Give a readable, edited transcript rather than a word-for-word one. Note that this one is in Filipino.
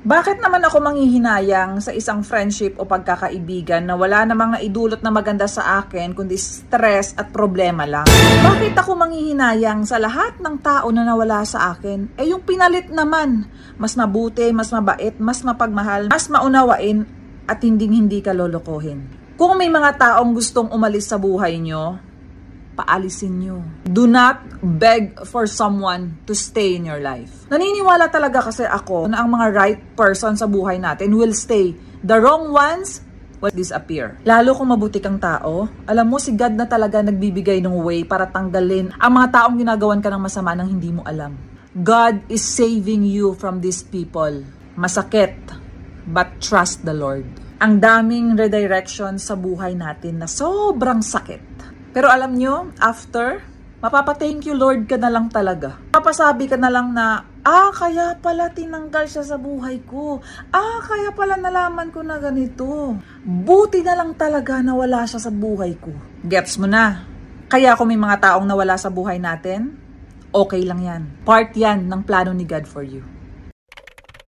Bakit naman ako manghihinayang sa isang friendship o pagkakaibigan na wala namang naidulot na maganda sa akin kundi stress at problema lang? Bakit ako manghihinayang sa lahat ng tao na nawala sa akin? Yung pinalit naman, mas mabuti, mas mabait, mas mapagmahal, mas maunawain at hindi ka lolokohin. Kung may mga taong gustong umalis sa buhay nyo, paalisin nyo. Do not beg for someone to stay in your life. Naniniwala talaga kasi ako na ang mga right person sa buhay natin will stay. The wrong ones will disappear. Lalo kung mabuti kang tao, alam mo si God na talaga nagbibigay ng way para tanggalin ang mga taong ginagawan ka ng masama nang hindi mo alam. God is saving you from these people. Masakit, but trust the Lord. Ang daming redirection sa buhay natin na sobrang sakit. Pero alam nyo, after, mapapa-thank you Lord ka na lang talaga. Mapasabi ka na lang na, kaya pala tinanggal siya sa buhay ko. Kaya pala nalaman ko na ganito. Buti na lang talaga na wala siya sa buhay ko. Gets mo na? Kaya kung may mga taong nawala sa buhay natin, okay lang yan. Part yan ng plano ni God for you.